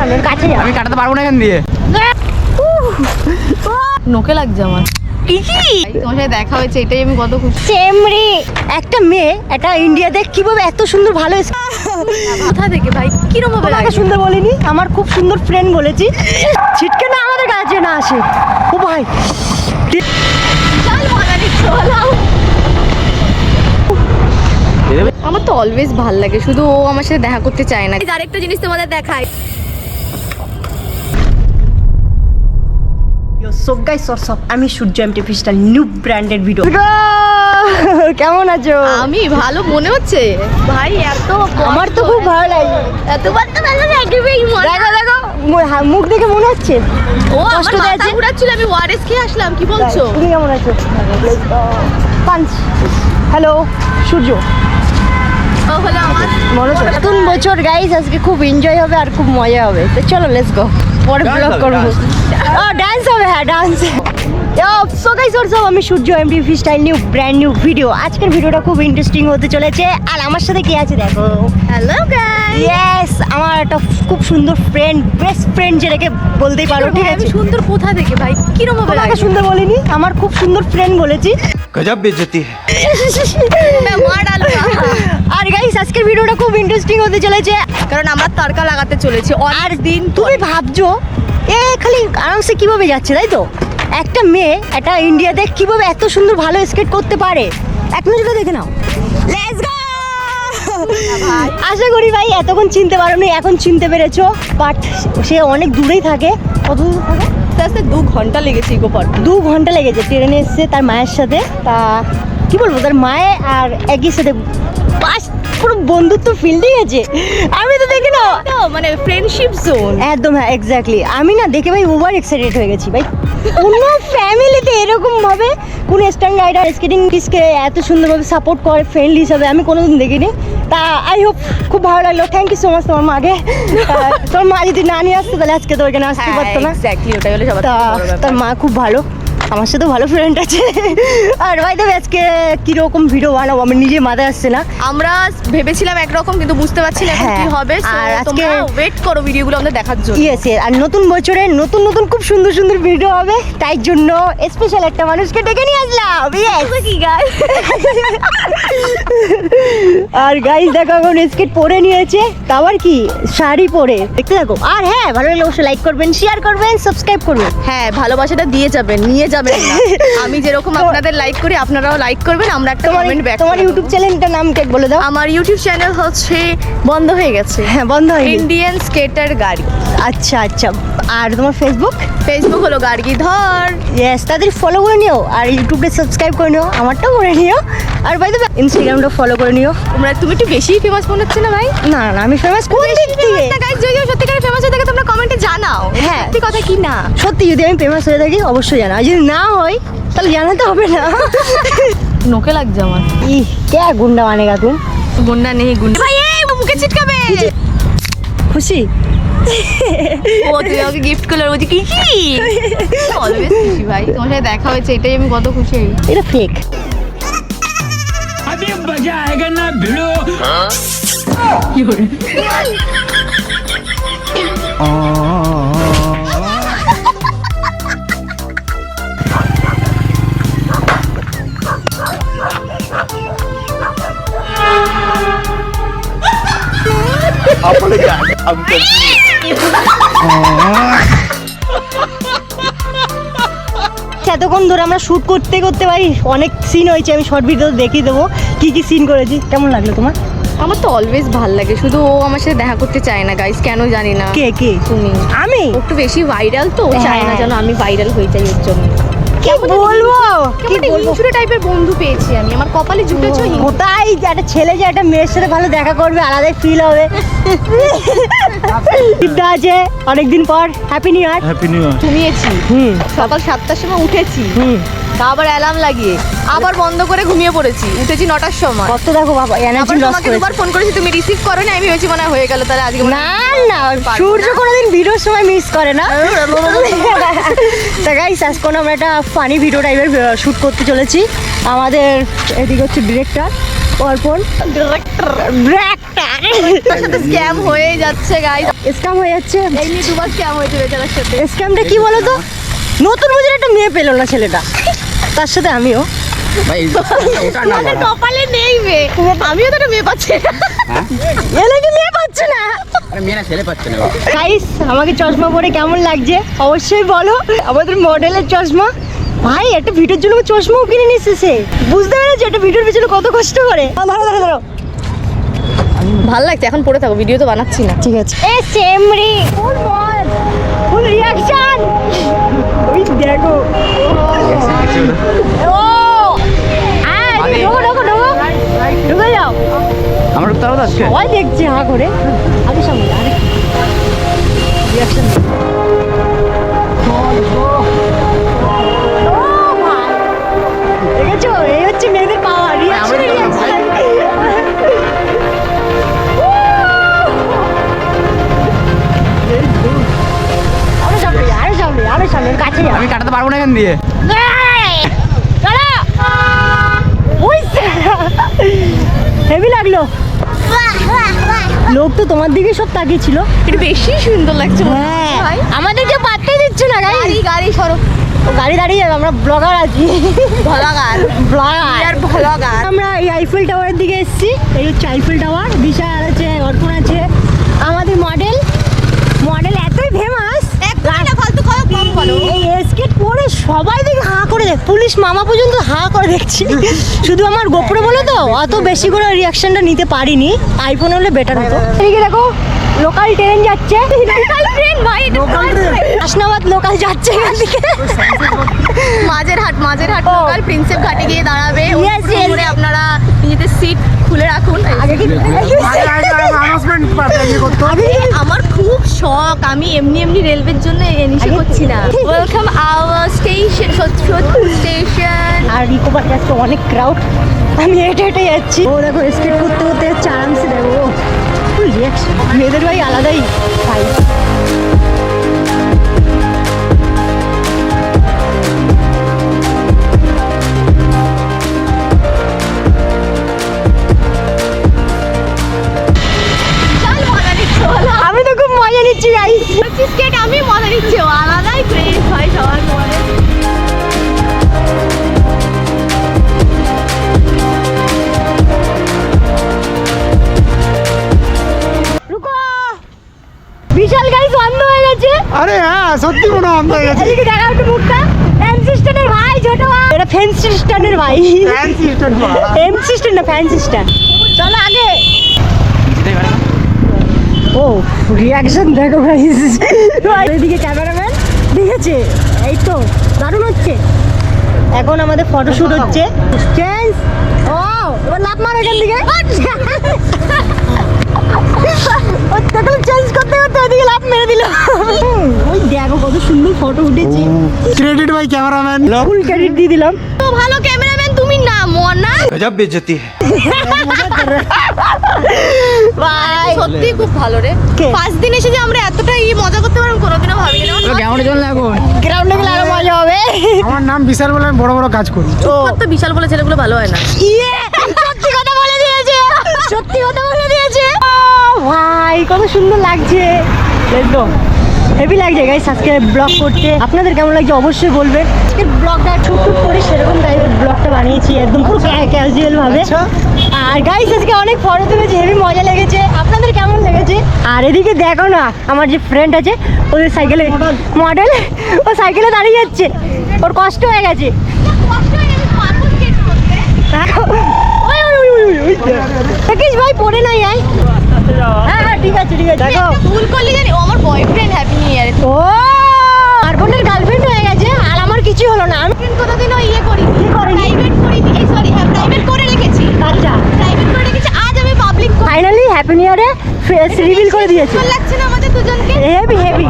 সামনে কাছে যা। আমি কাটাতে পারবো না এখান দিয়ে। নোকে লাগছে আমার। তোমার সাথে দেখা হয়েছে এটাই আমি কত খুশি। চেমরি একটা মেয়ে এটা ইন্ডিয়াতে কিভাবে এত সুন্দর ভালো কোথা থেকে ভাই কিরকম ভাবে লাগে? সুন্দর বলিনি, আমার খুব সুন্দর ফ্রেন্ড বলেছি। ছিটকে না আমাদের কাছে না আসে। ও ভাই আমার তো অলওয়েজ ভাল লাগে, শুধু ও আমার সাথে দেখা করতে চায় না। আরেকটা জিনিস তোমাদের দেখাই। সো গাইস হোয়াটস আপ, আমি সূর্য এমটি ফিস্টাল নিউ ব্র্যান্ডেড ভিডিও। কেমন আছো? আমি ভালো মনে হচ্ছে ভাই, এত আমার তো খুব ভালো লাগে। এতবার তো ভালো লাগে। দেখো দেখো মুখ দেখে মনে হচ্ছে ও আমার মাথা ঘুরাচ্ছিল, আমি ওয়ারেস খেয়ে আসলাম। কি বলছো? তুমি কেমন আছো? পাঞ্চ হ্যালো সূর্য ও হলো আমার মনে হচ্ছে নতুন বছর গাইস, আজকে খুব এনজয় হবে আর খুব মজা হবে। তো চলো লেটস গো, পরে ব্লগ করবো। ও ডান্স হবে, হ্যাঁ dance. So guys what's up, আমি Surya MD freestyle new brand new video. আজকের ভিডিওটা খুব ইন্টারেস্টিং হতে চলেছে। আর আমার সাথে কি আছে দেখো। Hello guys. ইয়েস, আমার একটা খুব সুন্দর ফ্রেন্ড, বেস্ট ফ্রেন্ড যেটাকে বলতেই পারো। ঠিক আছে, সুন্দর কোথা থেকে ভাই কিরকম ভাবে তোমাকে লাগে? সুন্দর বলিনি, আমার খুব সুন্দর ফ্রেন্ড বলেছি। গজব বেইজ্জতি है। মার ডালো। আর গাইস আজকের ভিডিওটা খুব ইন্টারেস্টিং হতে চলেছে, কারণ আমরা তড়কা লাগাতে চলেছি। আর দিন তুমি ভাবছো এ খালি আরামসে কিভাবে যাচ্ছে, তাই তো? একটা মেয়ে এটা ইন্ডিয়াতে কিভাবে এত সুন্দর ভালো স্কেট করতে পারে, এক নজরে দেখে নাও। Let's go. আশা করি ভাই এতক্ষণ চিনতে পারোনি, এখন চিনতে পেরেছো। বাট সে অনেক দূরেই থাকে। কত দূর থাকে? আস্তে 2 ঘন্টা লেগেছে ইকো পার্ক। 2 ঘন্টা লেগেছে। ট্রেনে এসছে তার মায়ের সাথে। তা কি বলবো, তার মায়ে আর একই সাথে বাস পুরো বন্ধুত্ব ফিল দিয়েছে। আমি তো দেখি না, মানে ফ্রেন্ডশিপ জোন একদম। হ্যাঁ এক্স্যাক্টলি, আমি না দেখে ভাই ওভার এক্সাইটেড হয়ে গেছি ভাই। কোনো ফ্যামিলিতে এরকম ভাবে কোন স্ট্যান্ড রাইডার স্কেটিং টিসকে এত সুন্দরভাবে সাপোর্ট করে ফ্রেন্ডলি হিসাবে আমি কোনোদিন দেখিনি। তা আই হোপ খুব ভালো লাগলো। থ্যাংক ইউ সো মাচ তোমার মাকে। তোর মা যদি না নিয়ে আসতো তাহলে আজকে তো ওইখানে আসতে পারতো না। এক্স্যাক্টলি, ওটাই হলো সবার তা থেকে বড় ব্যাপার। তার মা খুব ভালো, আমার সাথে ভালো ফ্রেন্ড আছে। আর ভাই দেবে আজকে কিরকম ভিডিও বানাবো আমি নিজে মাথায় আসছে না। আমরা ভেবেছিলাম একরকম, কিন্তু বুঝতে পারছি না এখন কি হ্যাঁ, হবে। আর আর আজকে আজকে ওয়েট করো ভিডিওগুলো আমাদের দেখার জন্য। ইয়েস, আর নতুন বছরে নতুন নতুন খুব সুন্দর সুন্দর ভিডিও হবে, তাই জন্য স্পেশাল একটা মানুষকে ডেকে নিয়ে আসলাম। ইয়েস কি গাইস, আর গাইস দেখো এখন স্কেট পরে নিয়েছে, তারপর কি শাড়ি পরে, দেখতে থাকো। আর হ্যাঁ ভালো লাগলে অবশ্যই লাইক করবেন, শেয়ার করবেন, সাবস্ক্রাইব করবেন। হ্যাঁ ভালোবাসাটা দিয়ে যাবেন, নিয়ে যাবেন না। আমি যেরকম আপনাদের লাইক করি আপনারাও লাইক করবেন, আমরা একটা তোমার কমেন্ট ব্যাক। তোমার ইউটিউব চ্যানেলটার নাম কে বলে দাও। আমার ইউটিউব চ্যানেল হচ্ছে বন্ধ হয়ে গেছে, হ্যাঁ বন্ধ হয়নি। ইন্ডিয়ান স্কেটার গাড়ি। আচ্ছা আচ্ছা, আর তোমার ফেসবুক? ফেসবুক হলো গার্গি ধর। ইয়েস, তাদের ফলো করে নিও, আর ইউটিউবে সাবস্ক্রাইব করে নিও, আমারটাও করে নিও। আর ভাই দেবে ইনস্টাগ্রামটা ফলো করে নিও। তুমি একটু বেশি ফেমাস মনে হচ্ছে না ভাই? না না, আমি ফেমাস কোন দিক থেকে? গাইস যদি সত্যিকার ফেমাস হয়ে থাকে তোমরা কমেন্টে জানাও। হ্যাঁ। সত্যি কথা কি না? সত্যি যদি আমি ফেমাস হয়ে থাকি অবশ্যই জানা, আর যদি না হয় তাহলে জানাতে হবে না। নোকে লাগছে আমার। ই কে গুন্ডা মানেগা তুই? গুন্ডা নেই, গুন্ডা ভাই এই মুখে চিটকাবে। খুশি? ও তুমি আমাকে গিফট করলে বলছি কি অলওয়েজ খুশি ভাই, তোমার সাথে দেখা হয়েছে এটাই আমি কত খুশি। এটা ফেক। अभी मजा आएगा ना भिड़ो। आपने क्या हम এতক্ষণ ধরে আমরা শুট করতে করতে ভাই অনেক সিন হয়েছে, আমি শর্ট ভিডিও দেখিয়ে দেবো কি কি সিন করেছি। কেমন লাগলো তোমার? আমার তো অলওয়েজ ভাল লাগে, শুধু ও আমার সাথে দেখা করতে চায় না গাইস, কেন জানি না। কে কে? তুমি। আমি ও একটু বেশি ভাইরাল তো, ও চায় না হ্যাঁ। যেন আমি ভাইরাল হয়ে যাই ওর জন্য। কি বলবো, কি বলবো, হিংসুটে টাইপের বন্ধু পেয়েছি আমি, আমার কপালে জুটেছো। কোথায় যে একটা ছেলে যে একটা মেয়ের সাথে ভালো দেখা করবে আলাদাই ফিল হবে। সিদ্ধা আছে অনেকদিন পর। হ্যাপি নিউ ইয়ার। Happy new year. ঘুমিয়েছি হুম সকাল 7টার সময় উঠেছি, হুম, আবার অ্যালার্ম লাগিয়ে আবার বন্ধ করে ঘুমিয়ে পড়েছি, উঠেছি 9টার সময়। কত দেখো বাবা এনার্জি আবার লস তোমাকে করে। দুবার ফোন করেছি, তুমি রিসিভ করো না, আমি ভেবেছি মনে হয় হয়ে গেল, তাহলে আজকে না না, সূর্য কোনোদিন ভিডিওর সময় মিস করে না। তা গাইস আজকে আমরা একটা ফানি ভিডিও টাইপের শুট করতে চলেছি। আমাদের এদিকে হচ্ছে ডিরেক্টর, অর্পণ তার সাথে স্ক্যাম হয়ে যাচ্ছে গাইস। স্ক্যাম হয়ে যাচ্ছে। এই নিয়ে দুবার স্ক্যাম হয়েছে বেচারার সাথে। স্ক্যামটা কি বলো তো, নতুন বুঝে একটা মেয়ে পেলো না ছেলেটা, তার সাথে আমিও। ভাই ওটা না আমাদের কপালে নেই মেয়ে, আমিও তো একটা মেয়ে পাচ্ছি না। এলে কি মেয়ে পাচ্ছে না? আরে মেয়েরা ছেলে পাচ্ছে না। গাইস আমাকে চশমা পরে কেমন লাগছে অবশ্যই বলো। আমাদের মডেলের চশমা, ভাই একটা ভিডিওর জন্য চশমাও কিনে নিচ্ছে সে। বুঝতে পেরেছি একটা ভিডিওর পিছনে কত কষ্ট করে। ধরো ধরো ধরো, ভালো লাগছে, এখন পড়ে থাকো, ভিডিও তো বানাচ্ছি না। ঠিক আছে। এ সেমরি ফুল মড ফুল রিঅ্যাকশন, ওই দেখো ও ঢোকো ঢোকো ঢোকো ঢুকে যাও। আমার তাও যাচ্ছে। সবাই দেখছে হা করে। আগে সামনে আরে রিঅ্যাকশন দেখেছো, এই হচ্ছে মেয়েদের পাওয়ার। রিঅ্যাকশন আরো সামনে কাছে যাও। আমি কাটাতে পারবো না এখান দিয়ে। হেভি লাগলো। লোক তো তোমার দিকে সব তাকিয়েছিল। এটা বেশি সুন্দর লাগছে মনে হচ্ছে হ্যাঁ ভাই। আমাদেরকে পাত্তাই দিচ্ছে না গাড়ি। গাড়ি গাড়ি সরো, গাড়ি দাঁড়িয়ে যাবে, আমরা ব্লগার আছি। ভলাগার ব্লগার ভলাগার। আমরা এই আইফেল টাওয়ারের দিকে এসেছি। এই হচ্ছে আইফেল টাওয়ার। বিশাল আছে, অর্পণ আছে, আমাদের মডেল এতই ফেমাস। ফালতু কথা কম বলো। এই স্কেট পরে সবাই দেখে হাঁ করে দেখ, পুলিশ মামা পর্যন্ত হাঁ করে দেখছি। শুধু আমার গোপরে বলে তো অত বেশি করে রিয়াকশনটা নিতে পারিনি, আইফোন হলে বেটার হতো। এদিকে দেখো লোকাল ট্রেন যাচ্ছে। লোকাল ট্রেন ভাই, এটা হাসনাবাদ লোকাল যাচ্ছে এখান থেকে। মাঝেরহাট ও। লোকাল প্রিন্সেপ ঘাটে গিয়ে দাঁড়াবে। ওই Yes, পুরো yes. করে আপনারা নিজেদের সিট খুলে রাখুন। আগে কি আমার খুব শখ, আমি এমনি এমনি রেলওয়ের জন্য এনইসি আগে- করছি না। Welcome our station, Sodepur station. আর ইকো পার্ক যাচ্ছে, অনেক ক্রাউড। আমি হেঁটে হেঁটে যাচ্ছি। ও দেখো স্কেট করতে করতে যাচ্ছে আরামসে। দেখো ফুল রিয়াকশন, মেয়েদের ভাই আলাদাই ভাই। আমি তো খুব মজা নিচ্ছি গাইস। স্কেট আমি মজা নিচ্ছি, ও আলাদাই ক্রেজ ভাই সবার মনে। রুকো, বিশাল গাইস বন্ধ হয়ে গেছে। আরে হ্যাঁ সত্যি মনে হয় আমরা গেছি। এদিকে দেখা একটু মুখটা। ফ্যান্সি স্ট্যান্ডের ভাই, ছোট ভাই। এটা ফ্যান্সি স্ট্যান্ডের ভাই। ফ্যান্সি স্ট্যান্ড বলা। এমসি স্ট্যান্ড না, ফ্যান্সি স্ট্যান্ড। চলো আগে। ও রিয়াকশন দেখো গাইস। এদিকে ক্যামেরাম্যান দেখেছে, এই তো দারুণ হচ্ছে। এখন আমাদের ফটোশুট হচ্ছে। চেঞ্জ। ও এবার লাফ মারো এখান থেকে। ও তখন চেঞ্জ করতে করতে ওদিকে লাফ মেরে দিল। ওই দেখো কত সুন্দর ফটো উঠেছে। ক্রেডিট ভাই ক্যামেরাম্যান। ফুল ক্রেডিট দিয়ে দিলাম। তো ভালো ক্যামেরাম্যান তুমি না, মনা। গজব বেজতি है। ভাই সত্যি খুব ভালো রে। কে? 5 দিন এসে যে আমরা এতটা মজা করতে পারবো কোনোদিনও ভাবিনি। কেমন চল না এখন? গ্রাউন্ডে গেলে আরো মজা হবে। আমার নাম বিশাল বলে আমি বড় বড় কাজ করি। ও তো বিশাল বলে ছেলেগুলো ভালো হয় না। ইয়ে সত্যি কথা বলে দিয়েছে, সত্যি কথা বলে দিয়েছে। ও ভাই কত সুন্দর লাগছে। Let's go. হেভি লাগছে গাইস আজকে ব্লগ করতে। আপনাদের কেমন লাগছে অবশ্যই বলবেন। আজকে ব্লগটা ঠুক করে সেরকম টাইপের ব্লগটা বানিয়েছি, একদম পুরো ক্যাজুয়াল ভাবে। আর গাইস আজকে অনেক ফটো তুলেছি, হেভি মজা লেগেছে। আপনাদের কেমন লেগেছে? আর এদিকে দেখো না আমার যে ফ্রেন্ড আছে, ওদের সাইকেলে মডেল, ও সাইকেলে দাঁড়িয়ে যাচ্ছে, ওর কষ্ট হয়ে গেছে। ওই, ওই, ওই, ওই, ওই, ওই। দেখিস ভাই পড়ে নাই আয়। হ্যাঁ হ্যাঁ ঠিক আছে ঠিক আছে। দেখো ভুল করলি জানি, ও আমার বয়ফ্রেন্ড। Happy new year. ও আরবনের গার্লফ্রেন্ড হয়ে গেছে আর আমার কিছু হলো না। আমি কোনোদিনও করি কি করিনি? প্রাইভেট করি, সরি হ্যাঁ প্রাইভেট করে রেখেছি। আচ্ছা প্রাইভেট করে রেখেছি, আজ আমি পাবলিক ফাইনালি হ্যাপি নিউ ইয়ারে ফেস রিভিল করে দিয়েছে। ভালো লাগছে না আমাদের দুজনকে? হেভি হেভি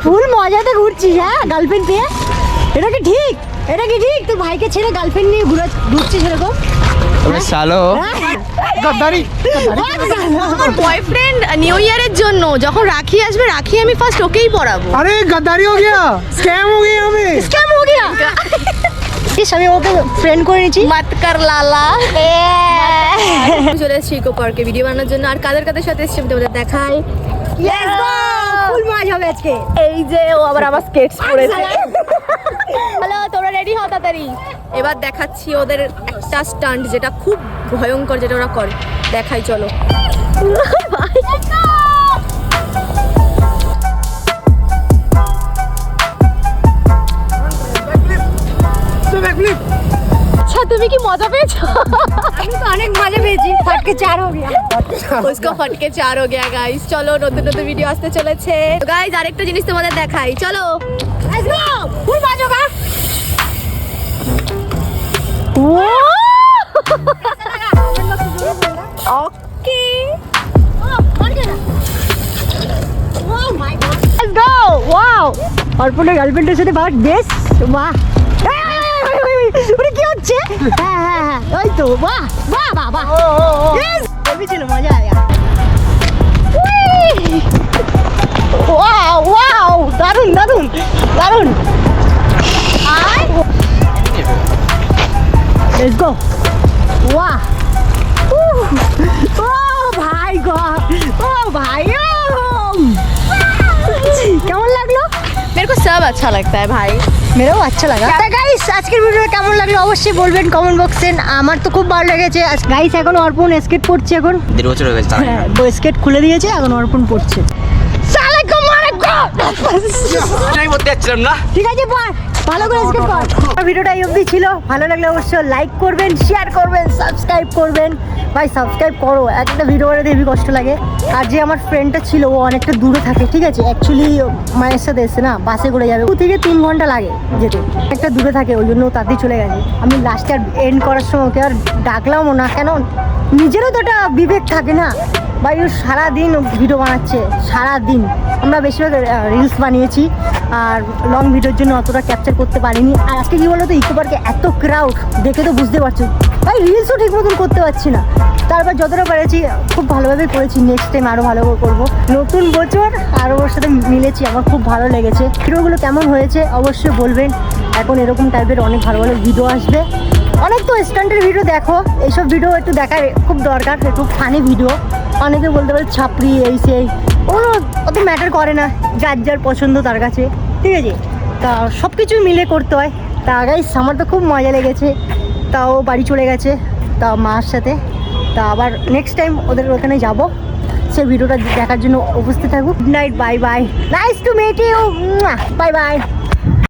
ফুল মজাতে ঘুরছিস হ্যাঁ গার্লফ্রেন্ড পেয়ে। এটা কি ঠিক? এটা কি ঠিক তোর ভাইকে ছেড়ে গার্লফ্রেন্ড নিয়ে ঘুরছিস এরকম? अबे सालो গদ্দারি। আমার বয়ফ্রেন্ড নিউ ইয়ারের জন্য যখন রাখি আসবে, রাখি আমি ফার্স্ট ওকেই পরাবো। अरे गद्दारी हो गया, स्कैम हो गई हमें। স্ক্যাম হো গিয়া। আমি ওকে ফ্রেন্ড করে নিয়েছি মাতকার লালা চলে এসেছি ইকো পার্কে ভিডিও বানানোর জন্য। আর কাদের কাদের সাথে এসেছি আমি তোমাদের দেখাই। ফুল মজা হবে আজকে। এই যে ও আবার আমার স্কেটস পরেছে। হ্যালো, তোমরা রেডি হও তাড়াতাড়ি। এবার দেখাচ্ছি ওদের একটা স্টান্ট যেটা খুব ভয়ঙ্কর, যেটা ওরা করে। দেখাই চলো। আচ্ছা, তুমি কি মজা পেয়েছো? আমি তো অনেক মজা পেয়েছি। ফটকে 4 हो गया। उसको फटके 4 हो गया गाइस। চলো, নতুন নতুন ভিডিও আসতে চলেছে গাইস। আরেকটা জিনিস তোমাদের দেখাই, চলো लेट्स गो। ফুল মজা होगा। ওকে लेट्स गो। ওয়াও, অর্পণের গার্লফ্রেন্ডের সাথে বাট বেশ। বাহ, ওরে কি হচ্ছে? হ্যাঁ হ্যাঁ হ্যাঁ, ওই তো। বাহ বাহ বাহ বাহ, ইয়েস, হেভি ছিল, মজা আয়া। ওয়াও ওয়াও, দারুন দারুন দারুন। Let's go. वाह, ओ भाई गॉड, ओ भाई, কেমন লাগলো? मेरे को सब अच्छा लगता है भाई। মেরাও আচ্ছা লাগা। তা গাইস, আজকের ভিডিও কেমন লাগলো অবশ্যই বলবেন কমেন্ট বক্সে। আমার তো খুব ভালো লেগেছে। গাইস, এখন অর্পণ স্কেট পড়ছে। এখন 1.5 বছর হয়ে গেছে হ্যাঁ, ও স্কেট খুলে দিয়েছে, এখন অর্পণ পড়ছে। সালে কো মারে গো। আমি বলতে যাচ্ছিলাম না। ঠিক আছে, পড়, ভালো করে স্কেট কর। ভিডিওটা এই অবধি ছিল। ভালো লাগলে অবশ্যই লাইক করবেন, শেয়ার করবেন, সাবস্ক্রাইব করবেন। ভাই সাবস্ক্রাইব করো, একটা ভিডিও বানাতে হেবি কষ্ট লাগে। আর যে আমার ফ্রেন্ডটা ছিল ও অনেকটা দূরে থাকে, ঠিক আছে। অ্যাকচুয়ালি মায়ের সাথে এসে না বাসে করে যাবে, 2 থেকে 3 ঘন্টা লাগে যেতে। একটা দূরে থাকে, ওই জন্য ও তাড়াতাড়ি চলে গেছে। আমি লাস্টে আর এন্ড করার সময় ওকে আর ডাকলামও না, কেন নিজেরও তো একটা বিবেক থাকে না ভাই। ও সারাদিন ভিডিও বানাচ্ছে, সারাদিন। আমরা বেশিরভাগ রিলস বানিয়েছি, আর লং ভিডিওর জন্য অতটা ক্যাপচার করতে পারিনি। আর আজকে কী বলো তো, ইকো পার্কে এত ক্রাউড দেখে তো বুঝতে পারছো ভাই, রিলসও ঠিক মতন করতে পারছি না। তারপর যতটা পেরেছি খুব ভালোভাবে করেছি। নেক্সট টাইম আরও ভালো করে করবো। নতুন বছর আর ওর সাথে মিলেছি, আমার খুব ভালো লেগেছে। ভিডিওগুলো কেমন হয়েছে অবশ্যই বলবেন। এখন এরকম টাইপের অনেক ভালো ভালো ভিডিও আসবে। অনেক তো স্ট্যান্ডার্ড ভিডিও দেখো, এইসব ভিডিও একটু দেখার খুব দরকার, একটু ফানি ভিডিও। অনেকে বলতে পারে ছাপড়ি এই সেই, ওগুলো অত ম্যাটার করে না, যার যার পছন্দ তার কাছে, ঠিক আছে। তা সব কিছু মিলে করতে হয়। তা গাইস, আমার তো খুব মজা লেগেছে। তাও বাড়ি চলে গেছে, তা মার সাথে। তা আবার নেক্সট টাইম ওদের ওখানে যাব, সেই ভিডিওটা দেখার জন্য উপস্থিত থাকুক। Good night, bye bye, nice to meet you, bye by.